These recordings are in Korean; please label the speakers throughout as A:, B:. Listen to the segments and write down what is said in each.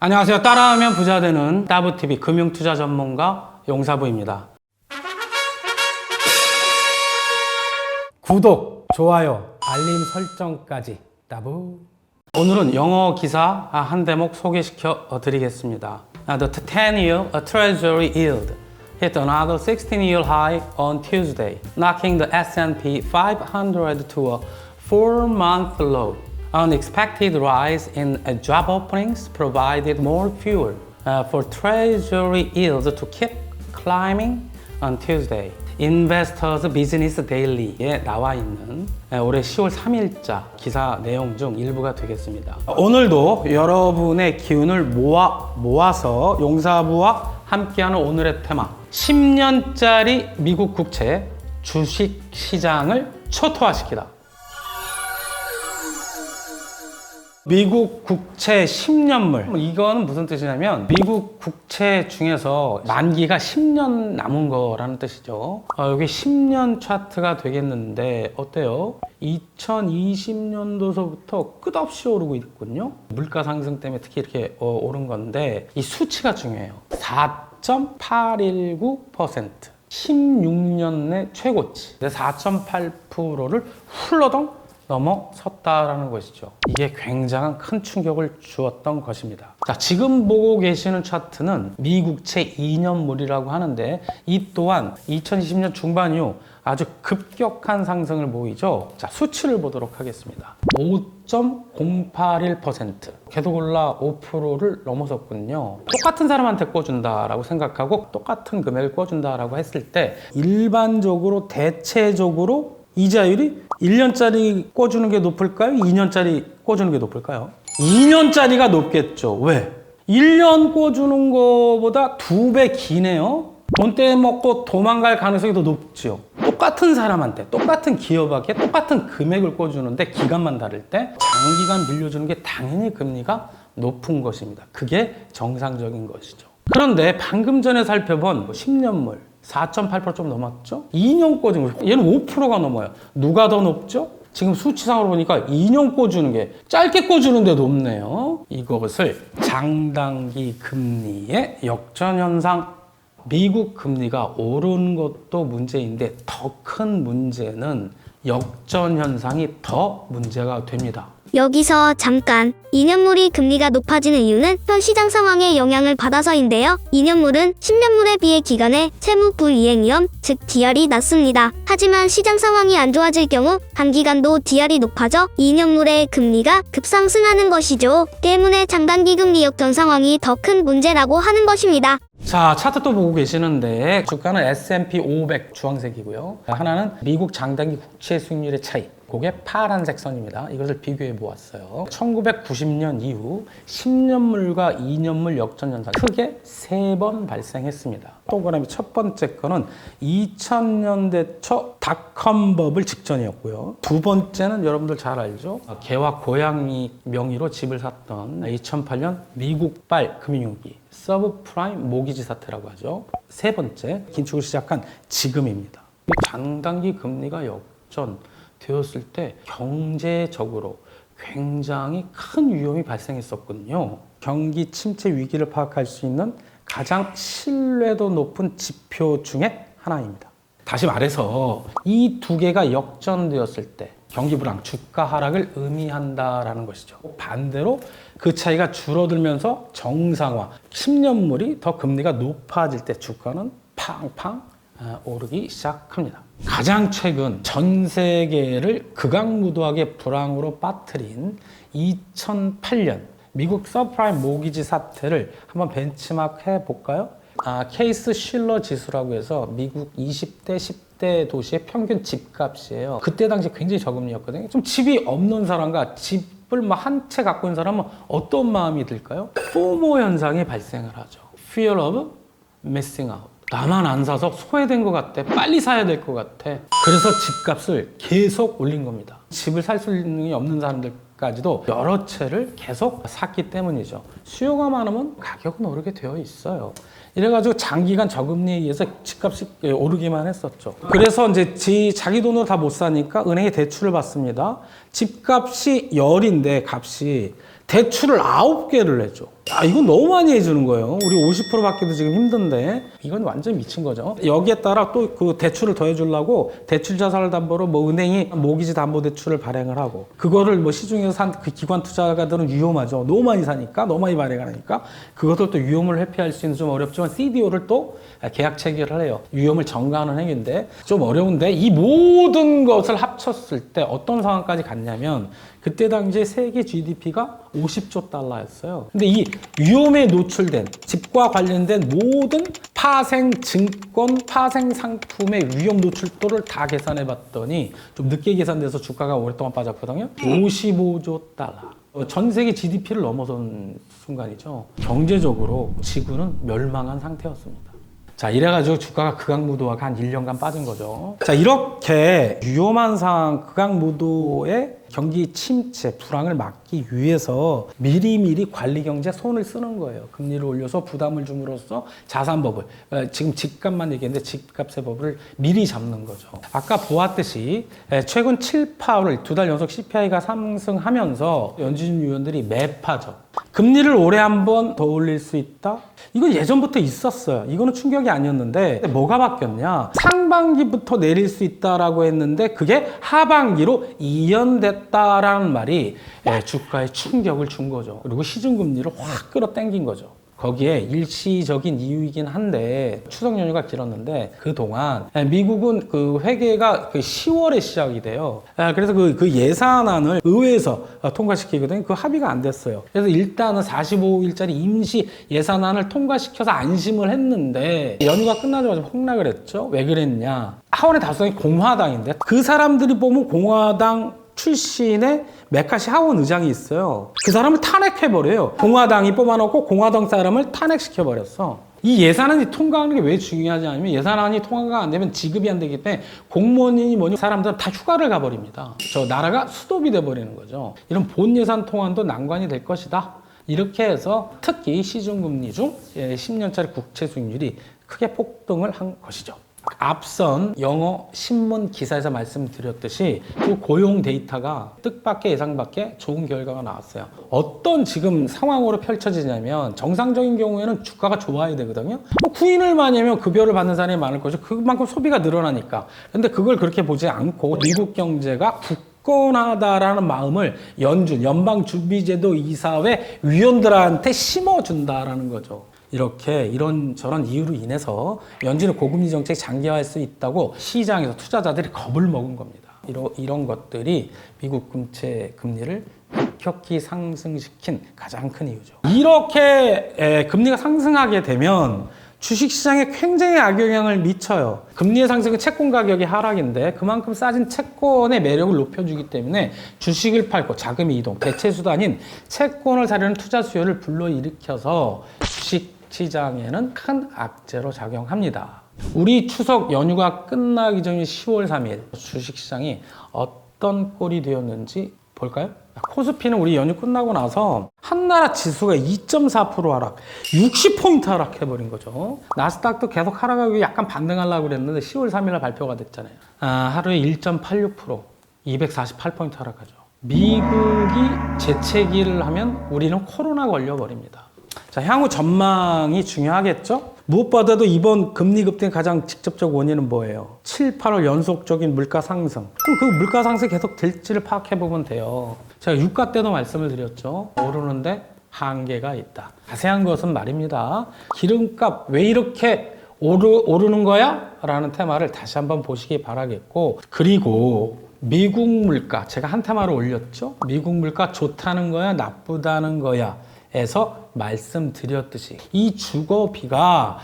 A: 안녕하세요. 따라하면 부자 되는 따부TV 금융투자 전문가 용사부입니다. 구독, 좋아요, 알림 설정까지 따부. 오늘은 영어 기사 한 대목 소개시켜 드리겠습니다. The 10-year Treasury yield hit another 16-year high on Tuesday, knocking the S&P 500 to a 4-month low. Unexpected rise in job openings provided more fuel for Treasury yields to keep climbing on Tuesday. Investors Business Daily에 나와 있는 올해 10월 3일자 기사 내용 중 일부가 되겠습니다. 오늘도 여러분의 기운을 모아서 용사부와 함께하는 오늘의 테마 10년짜리 미국 국채 주식 시장을 초토화시키다. 미국 국채 10년물. 이거는 무슨 뜻이냐면 미국 국채 중에서 만기가 10년 남은 거라는 뜻이죠. 여기 10년 차트가 되겠는데 어때요? 2020년도서부터 끝없이 오르고 있군요. 물가 상승 때문에 특히 이렇게 오른 건데 이 수치가 중요해요. 4.819%. 16년 내 최고치. 4.8%를 훌러덩 넘어섰다라는 것이죠. 이게 굉장한 큰 충격을 주었던 것입니다. 자, 지금 보고 계시는 차트는 미국채 2년물이라고 하는데 이 또한 2020년 중반 이후 아주 급격한 상승을 보이죠. 자, 수치를 보도록 하겠습니다. 5.081%. 계속 올라 5%를 넘어섰군요. 똑같은 사람한테 꿔준다라고 생각하고 똑같은 금액을 꿔준다라고 했을 때 일반적으로 대체적으로 이자율이 1년짜리 꿔주는 게 높을까요? 2년짜리 꿔주는 게 높을까요? 2년짜리가 높겠죠. 왜? 1년 꿔주는 거보다 2배 기네요. 돈 떼먹고 도망갈 가능성이 더 높죠. 똑같은 사람한테, 똑같은 기업에게 똑같은 금액을 꿔주는데 기간만 다를 때 장기간 빌려주는 게 당연히 금리가 높은 것입니다. 그게 정상적인 것이죠. 그런데 방금 전에 살펴본 10년물 4.8% 좀 넘었죠? 2년 꿔준 거, 얘는 5%가 넘어요. 누가 더 높죠? 지금 수치상으로 보니까 2년 꿔주는 게 짧게 꿔주는데 높네요. 이것을 장단기 금리의 역전현상. 미국 금리가 오른 것도 문제인데 더 큰 문제는 역전현상이 더 문제가 됩니다.
B: 여기서 잠깐 2년물이 금리가 높아지는 이유는 현 시장 상황에 영향을 받아서인데요. 2년물은 10년물에 비해 기간에 채무 불이행 위험, 즉 DR이 낮습니다. 하지만 시장 상황이 안 좋아질 경우 단기간도 DR이 높아져 2년물의 금리가 급상승하는 것이죠. 때문에 장단기 금리 역전 상황이 더 큰 문제라고 하는 것입니다.
A: 자, 차트 또 보고 계시는데 주가는 S&P 500 주황색이고요. 하나는 미국 장단기 국채 수익률의 차이. 그게 파란색 선입니다. 이것을 비교해 보았어요. 1990년 이후 10년물과 2년물 역전현상 크게 3번 발생했습니다. 동그라미 첫 번째 거는 2000년대 초 닷컴 버블 직전이었고요. 두 번째는 여러분들 잘 알죠? 개와 고양이 명의로 집을 샀던 2008년 미국발 금융위기. 서브프라임 모기지 사태라고 하죠. 세 번째, 긴축을 시작한 지금입니다. 장단기 금리가 역전되었을 때 경제적으로 굉장히 큰 위험이 발생했었거든요. 경기 침체 위기를 파악할 수 있는 가장 신뢰도 높은 지표 중에 하나입니다. 다시 말해서 이 두 개가 역전되었을 때 경기 불황, 주가 하락을 의미한다라는 것이죠. 반대로 그 차이가 줄어들면서 정상화, 10년물이 더 금리가 높아질 때 주가는 팡팡 오르기 시작합니다. 가장 최근 전 세계를 극악무도하게 불황으로 빠뜨린 2008년 미국 서프라임 모기지 사태를 한번 벤치마크 해볼까요? 케이스 실러 지수라고 해서 미국 20대, 10대 도시의 평균 집값이에요. 그때 당시 굉장히 저금리였거든요. 좀 집이 없는 사람과 집을 한 채 갖고 있는 사람은 어떤 마음이 들까요? 포모 현상이 발생을 하죠. Fear of missing out. 나만 안 사서 소외된 것 같아. 빨리 사야 될 것 같아. 그래서 집값을 계속 올린 겁니다. 집을 살 수 있는 게 없는 사람들까지도 여러 채를 계속 샀기 때문이죠. 수요가 많으면 가격은 오르게 되어 있어요. 이래가지고 장기간 저금리에 의해서 집값이 오르기만 했었죠. 그래서 이제 자기 돈으로 다 못 사니까 은행에 대출을 받습니다. 집값이 10인데 값이 대출을 9개를 해줘. 이건 너무 많이 해주는 거예요. 우리 50% 받기도 지금 힘든데 이건 완전 미친 거죠. 여기에 따라 또 그 대출을 더 해주려고 대출 자산을 담보로 뭐 은행이 모기지 담보 대출을 발행을 하고 그거를 뭐 시중에서 산 그 기관 투자가들은 위험하죠. 너무 많이 사니까 너무 많이 발행하니까 그것을 또 위험을 회피할 수 있는 좀 어렵지만 CDO를 또 계약 체결을 해요. 위험을 전가하는 행위인데 좀 어려운데 이 모든 것을 합쳤을 때 어떤 상황까지 갔냐면 그때 당시에 세계 GDP가 50조 달러였어요. 근데 이 위험에 노출된 집과 관련된 모든 파생 증권, 파생 상품의 위험 노출도를 다 계산해 봤더니 좀 늦게 계산돼서 주가가 오랫동안 빠졌거든요. 55조 달러. 전 세계 GDP를 넘어선 순간이죠. 경제적으로 지구는 멸망한 상태였습니다. 자, 이래가지고 주가가 극악무도하게 한 1년간 빠진 거죠. 자, 이렇게 위험한 상황, 극악무도의 경기 침체, 불황을 막기 위해서 미리미리 관리경제에 손을 쓰는 거예요. 금리를 올려서 부담을 줌으로써 자산버블, 지금 집값만 얘기했는데 집값의 버블을 미리 잡는 거죠. 아까 보았듯이 최근 7, 8월 두 달 연속 CPI가 상승하면서 연준 위원들이 매파죠. 금리를 올해 한 번 더 올릴 수 있다? 이건 예전부터 있었어요. 이거는 충격이 아니었는데 뭐가 바뀌었냐? 상반기부터 내릴 수 있다라고 했는데 그게 하반기로 이연됐다라는 말이 주가에 충격을 준 거죠. 그리고 시중금리를 확 끌어당긴 거죠. 거기에 일시적인 이유이긴 한데 추석 연휴가 길었는데 그동안 미국은 그 회계가 그 10월에 시작이 돼요. 그래서 그 예산안을 의회에서 통과시키거든요. 그 합의가 안 됐어요. 그래서 일단은 45일짜리 임시 예산안을 통과시켜서 안심을 했는데 연휴가 끝나자마자 폭락을 했죠. 왜 그랬냐? 하원의 다수당이 공화당인데 그 사람들이 보면 공화당 출신의 메카시 하원 의장이 있어요. 그 사람을 탄핵해버려요. 공화당이 뽑아놓고 공화당 사람을 탄핵시켜버렸어. 이 예산안이 통과하는 게 왜 중요하지 않으면 예산안이 통과가 안 되면 지급이 안 되기 때문에 공무원이니 뭐니 사람들은 다 휴가를 가버립니다. 저 나라가 스톱이 돼버리는 거죠. 이런 본 예산 통환도 난관이 될 것이다. 이렇게 해서 특히 시중금리 중 10년짜리 국채 수익률이 크게 폭등을 한 것이죠. 앞선 영어 신문 기사에서 말씀드렸듯이 그 고용 데이터가 뜻밖의 예상밖에 좋은 결과가 나왔어요. 어떤 지금 상황으로 펼쳐지냐면 정상적인 경우에는 주가가 좋아야 되거든요. 구인을 많이 하면 급여를 받는 사람이 많을 거죠. 그만큼 소비가 늘어나니까. 근데 그걸 그렇게 보지 않고 미국 경제가 굳건하다라는 마음을 연방준비제도 이사회 위원들한테 심어준다라는 거죠. 이렇게 이런저런 이유로 인해서 연준의 고금리 정책이 장기화할 수 있다고 시장에서 투자자들이 겁을 먹은 겁니다. 이런 것들이 미국 국채 금리를 급격히 상승시킨 가장 큰 이유죠. 이렇게 금리가 상승하게 되면 주식시장에 굉장히 악영향을 미쳐요. 금리의 상승은 채권 가격이 하락인데 그만큼 싸진 채권의 매력을 높여주기 때문에 주식을 팔고 자금이 이동, 대체수단인 채권을 사려는 투자 수요를 불러일으켜서 주식 시장에는 큰 악재로 작용합니다. 우리 추석 연휴가 끝나기 전인 10월 3일 주식시장이 어떤 꼴이 되었는지 볼까요? 코스피는 우리 연휴 끝나고 나서 한나라 지수가 2.4% 하락, 60포인트 하락해버린 거죠. 나스닥도 계속 하락하고 약간 반등하려고 그랬는데 10월 3일날 발표가 됐잖아요. 하루에 1.86%, 248포인트 하락하죠. 미국이 재채기를 하면 우리는 코로나 걸려버립니다. 자, 향후 전망이 중요하겠죠? 무엇보다도 이번 금리 급등의 가장 직접적 원인은 뭐예요? 7, 8월 연속적인 물가 상승. 그럼 그 물가 상승이 계속 될지를 파악해보면 돼요. 제가 유가 때도 말씀을 드렸죠. 오르는데 한계가 있다. 자세한 것은 말입니다. 기름값 왜 이렇게 오르는 거야? 라는 테마를 다시 한번 보시기 바라겠고, 그리고 미국 물가, 제가 한 테마를 올렸죠? 미국 물가 좋다는 거야? 나쁘다는 거야? 에서 말씀드렸듯이 이 주거비가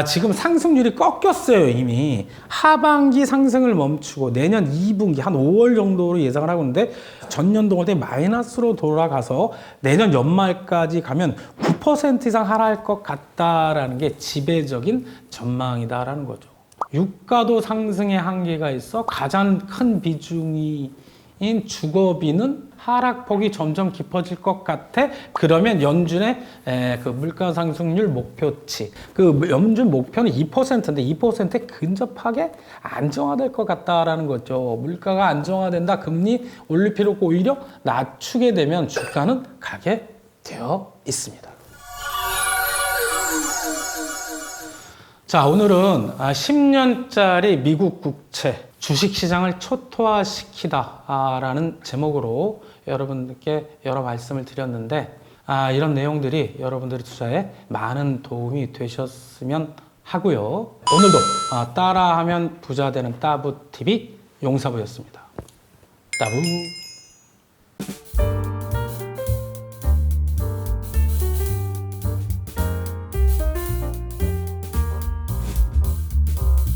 A: 지금 상승률이 꺾였어요. 이미 하반기 상승을 멈추고 내년 2분기 한 5월 정도로 예상을 하고 있는데 전년 동안 마이너스로 돌아가서 내년 연말까지 가면 9% 이상 하락할 것 같다라는 게 지배적인 전망이다라는 거죠. 유가도 상승의 한계가 있어 가장 큰 비중인 주거비는 하락폭이 점점 깊어질 것 같아. 그러면 연준의 그 물가 상승률 목표치, 그 연준 목표는 2%인데 2%에 근접하게 안정화될 것 같다라는 거죠. 물가가 안정화된다, 금리 올릴 필요 없고 오히려 낮추게 되면 주가는 가게 되어 있습니다. 자, 오늘은 10년짜리 미국 국채 주식시장을 초토화시키다라는 제목으로 여러분께 여러 말씀을 드렸는데 이런 내용들이 여러분들의 투자에 많은 도움이 되셨으면 하고요. 오늘도 따라하면 부자 되는 따부TV 용사부였습니다. 따부.